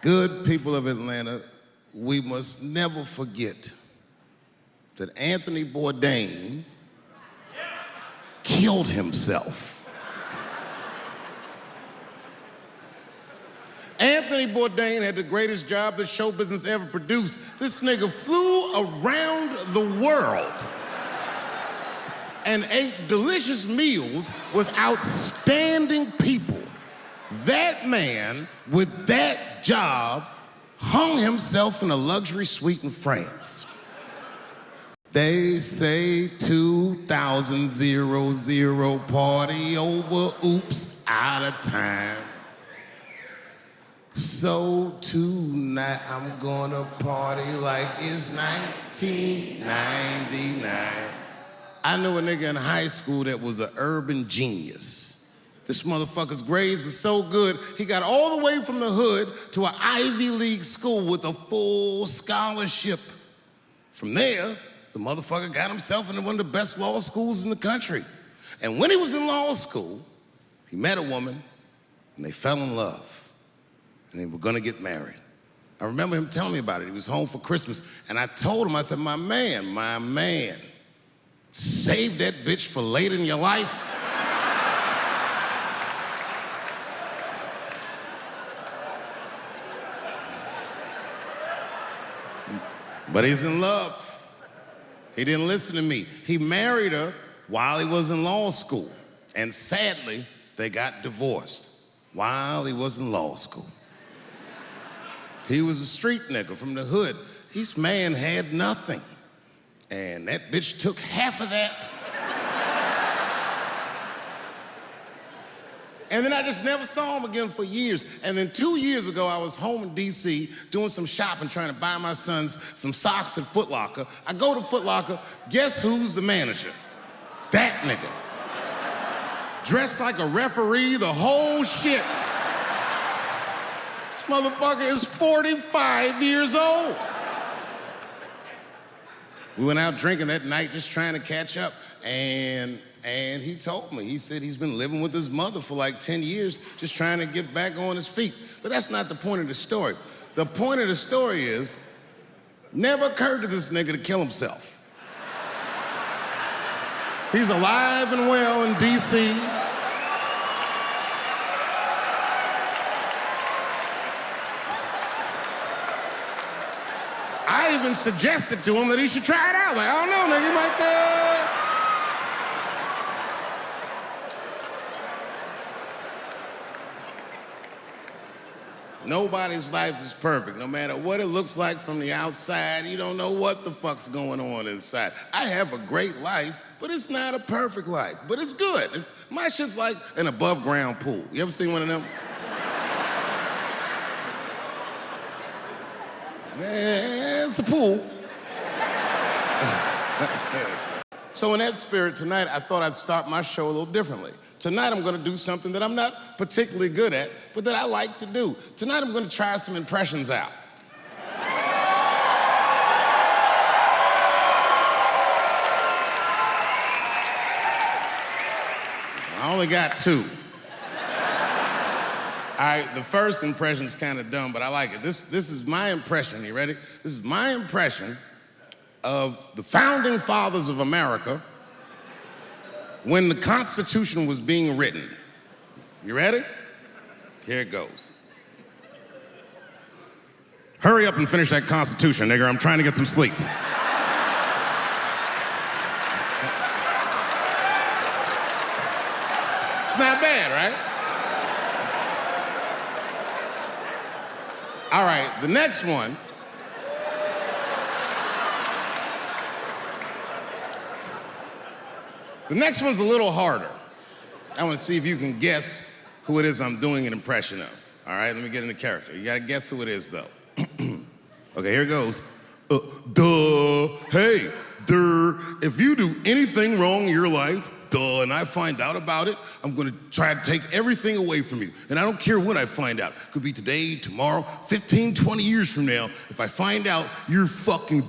Good people of Atlanta, we must never forget that Anthony Bourdain killed himself. Anthony Bourdain had the greatest job that show business ever produced. This nigga flew around the world and ate delicious meals with outstanding people. That man, with that job, hung himself in a luxury suite in France. They say 2000 party over, oops, out of time. So tonight I'm gonna party like it's 1999. I knew a nigga in high school that was an urban genius. This motherfucker's grades were so good, he got all the way from the hood to an Ivy League school with a full scholarship. From there, the motherfucker got himself into one of the best law schools in the country. And when he was in law school, he met a woman and they fell in love. And they were gonna get married. I remember him telling me about it. He was home for Christmas, and I told him, I said, my man, save that bitch for later in your life. But he's in love. He didn't listen to me. He married her while he was in law school, and sadly, they got divorced while he was in law school. He was a street nigga from the hood. This man had nothing. And that bitch took half of that. And then I just never saw him again for years. And then 2 years ago, I was home in DC doing some shopping, trying to buy my sons some socks at Foot Locker. I go to Foot Locker, guess who's the manager? That nigga. Dressed like a referee, the whole shit. This motherfucker is 45 years old. We went out drinking that night just trying to catch up, and he told me, he said he's been living with his mother for like 10 years, just trying to get back on his feet. But that's not the point of the story. The point of the story is, never occurred to this nigga to kill himself. He's alive and well in DC. I even suggested to him that he should try it out. Like, I don't know, nigga, you might, Nobody's life is perfect. No matter what it looks like from the outside, you don't know what the fuck's going on inside. I have a great life, but it's not a perfect life. But it's good. My shit's like an above ground pool. You ever seen one of them? Yeah, it's a pool. So in that spirit, tonight, I thought I'd start my show a little differently. Tonight, I'm gonna do something that I'm not particularly good at, but that I like to do. Tonight, I'm gonna try some impressions out. I only got 2. All right, the first impression's kind of dumb, but I like it. This is my impression. You ready? This is my impression of the founding fathers of America when the Constitution was being written. You ready? Here it goes. Hurry up and finish that Constitution, nigger. I'm trying to get some sleep. It's not bad, right? All right, the next one. The next one's a little harder. I want to see if you can guess who it is I'm doing an impression of. All right, let me get into character. You gotta guess who it is, though. Okay, here it goes. Hey, if you do anything wrong in your life, and I find out about it, I'm gonna try to take everything away from you. And I don't care when I find out. Could be today, tomorrow, 15, 20 years from now. If I find out, you're fucking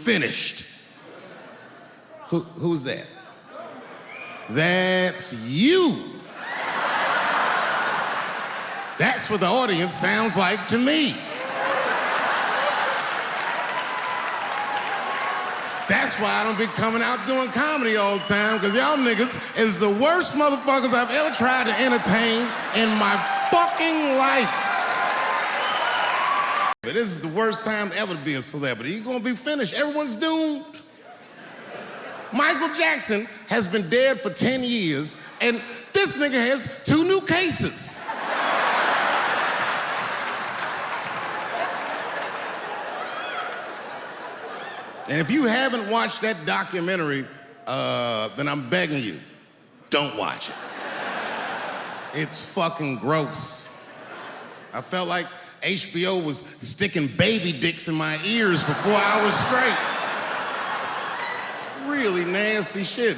finished. Who's that? That's you. That's what the audience sounds like to me. That's why I don't be coming out doing comedy all the time, because y'all niggas is the worst motherfuckers I've ever tried to entertain in my fucking life. But this is the worst time ever to be a celebrity. You're gonna be finished. Everyone's doomed. Michael Jackson has been dead for 10 years, and this nigga has 2 new cases. And if you haven't watched that documentary, then I'm begging you, don't watch it. It's fucking gross. I felt like HBO was sticking baby dicks in my ears for 4 hours straight. Really nasty shit.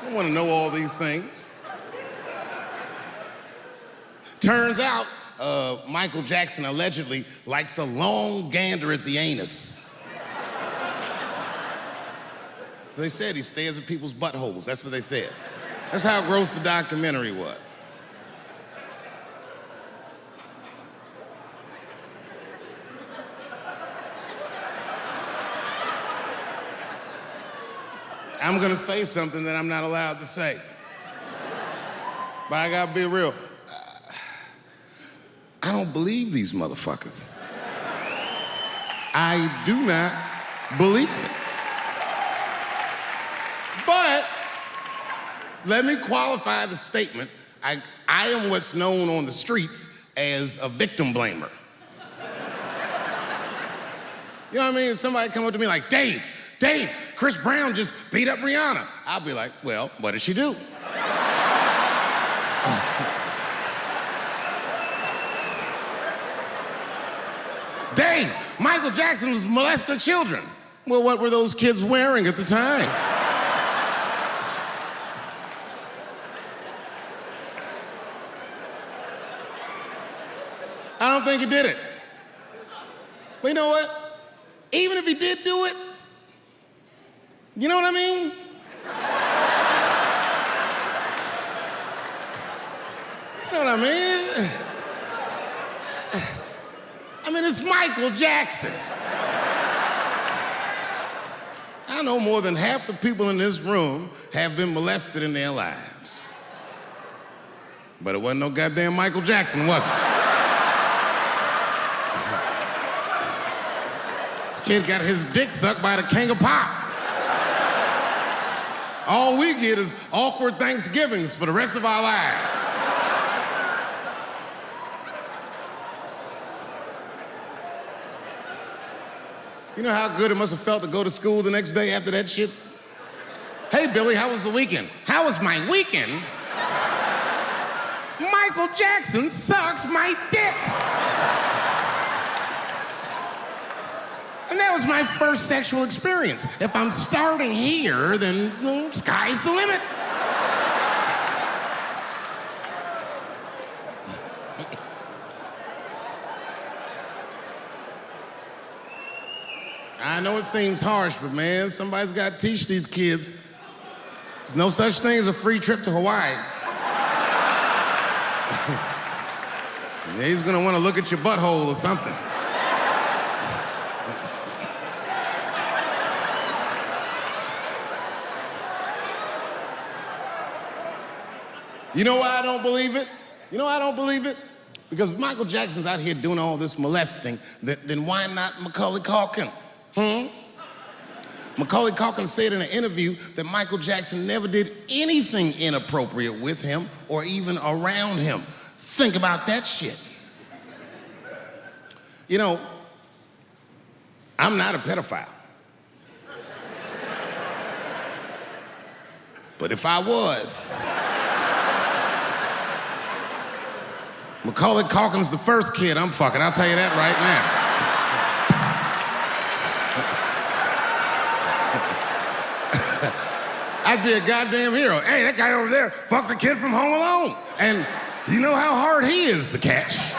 I don't want to know all these things. Turns out, Michael Jackson allegedly likes a long gander at the anus. So they said he stares at people's buttholes. That's what they said. That's how gross the documentary was. I'm gonna say something that I'm not allowed to say. But I gotta be real. I don't believe these motherfuckers. I do not believe it. But let me qualify the statement. I am what's known on the streets as a victim blamer. You know what I mean? If somebody come up to me like, Dave, Chris Brown just beat up Rihanna. I'll be like, well, what did she do? Dave, Michael Jackson was molesting children. Well, what were those kids wearing at the time? I don't think he did it. But you know what? Even if he did do it, you know what I mean? You know what I mean? I mean, it's Michael Jackson. I know more than half the people in this room have been molested in their lives. But it wasn't no goddamn Michael Jackson, was it? This kid got his dick sucked by the king of pop. All we get is awkward Thanksgivings for the rest of our lives. You know how good it must have felt to go to school the next day after that shit? Hey, Billy, how was the weekend? How was my weekend? Michael Jackson sucked my dick. And that was my first sexual experience. If I'm starting here, then sky's the limit. I know it seems harsh, but man, somebody's got to teach these kids. There's no such thing as a free trip to Hawaii. He's gonna want to look at your butthole or something. You know why I don't believe it? You know why I don't believe it? Because if Michael Jackson's out here doing all this molesting, then why not Macaulay Culkin? Macaulay Culkin said in an interview that Michael Jackson never did anything inappropriate with him or even around him. Think about that shit. You know, I'm not a pedophile. But if I was, Macaulay Culkin's the first kid I'm fucking, I'll tell you that right now. I'd be a goddamn hero. Hey, that guy over there fucks a kid from Home Alone. And you know how hard he is to catch.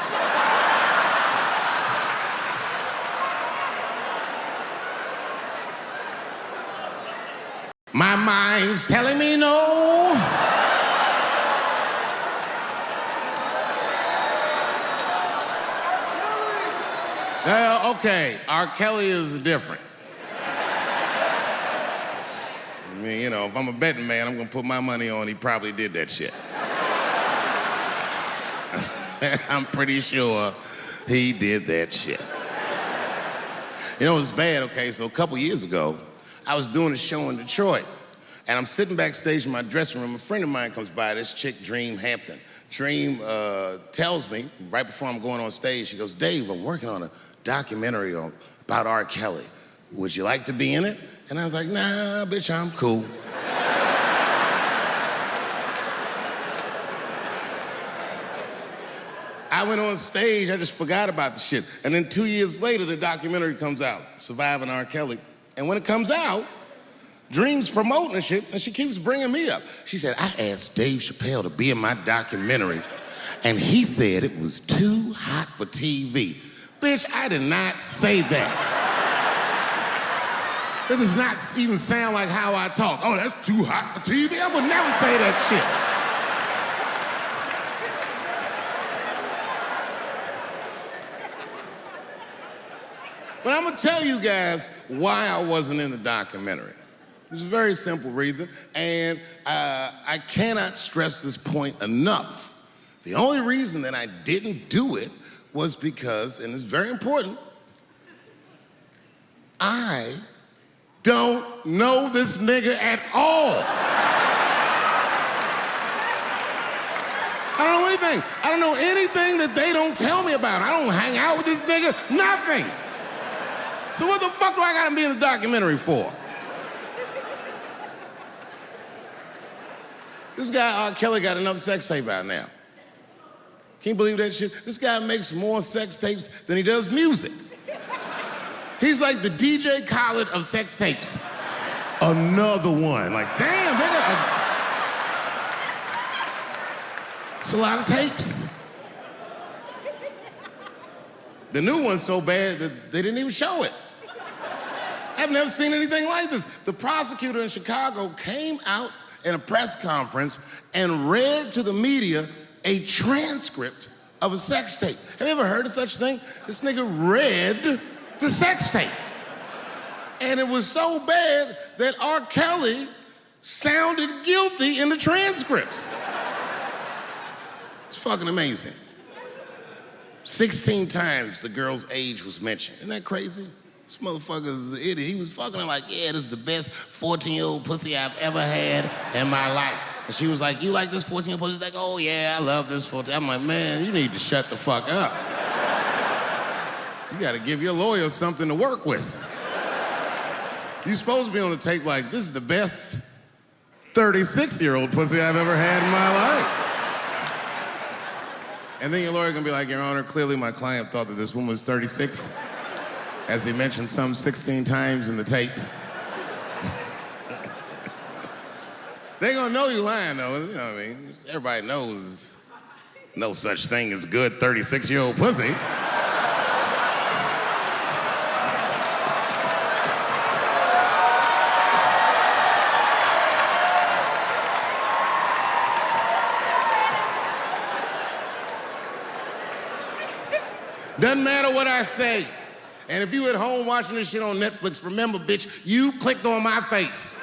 My mind's telling me no. Okay, R. Kelly is different. I mean, you know, if I'm a betting man, I'm gonna put my money on he probably did that shit. I'm pretty sure he did that shit. You know, it was bad, okay? So a couple years ago, I was doing a show in Detroit, and I'm sitting backstage in my dressing room. A friend of mine comes by, this chick, Dream Hampton. Dream tells me, right before I'm going on stage, she goes, Dave, I'm working on a documentary about R. Kelly. Would you like to be in it? And I was like, nah, bitch, I'm cool. I went on stage, I just forgot about the shit. And then 2 years later, the documentary comes out, Surviving R. Kelly. And when it comes out, Dream's promoting the shit, and she keeps bringing me up. She said, I asked Dave Chappelle to be in my documentary, and he said it was too hot for TV. Bitch, I did not say that. It does not even sound like how I talk. Oh, that's too hot for TV? I would never say that shit. But I'm gonna tell you guys why I wasn't in the documentary. There's a very simple reason, and I cannot stress this point enough. The only reason that I didn't do it was because, and it's very important, I don't know this nigga at all. I don't know anything. I don't know anything that they don't tell me about. I don't hang out with this nigga, nothing. So what the fuck do I gotta be in the documentary for? This guy, R. Kelly, got another sex tape out now. Can you believe that shit? This guy makes more sex tapes than he does music. He's like the DJ Khaled of sex tapes. Another one. Like, damn, nigga. It's a lot of tapes. The new one's so bad that they didn't even show it. I've never seen anything like this. The prosecutor in Chicago came out in a press conference and read to the media a transcript of a sex tape. Have you ever heard of such a thing? This nigga read the sex tape. And it was so bad that R. Kelly sounded guilty in the transcripts. It's fucking amazing. 16 times the girl's age was mentioned. Isn't that crazy? This motherfucker's an idiot. He was fucking her like, yeah, this is the best 14-year-old pussy I've ever had in my life. And she was like, you like this 14-year-old pussy? He's like, oh yeah, I love this 14. I'm like, man, you need to shut the fuck up. You gotta give your lawyer something to work with. You're supposed to be on the tape like, this is the best 36-year-old pussy I've ever had in my life. And then your lawyer gonna be like, Your Honor, clearly my client thought that this woman was 36, as he mentioned some 16 times in the tape. They gonna know you lying though, you know what I mean? Everybody knows no such thing as good 36-year-old pussy. Doesn't matter what I say. And if you at home watching this shit on Netflix, remember, bitch, you clicked on my face.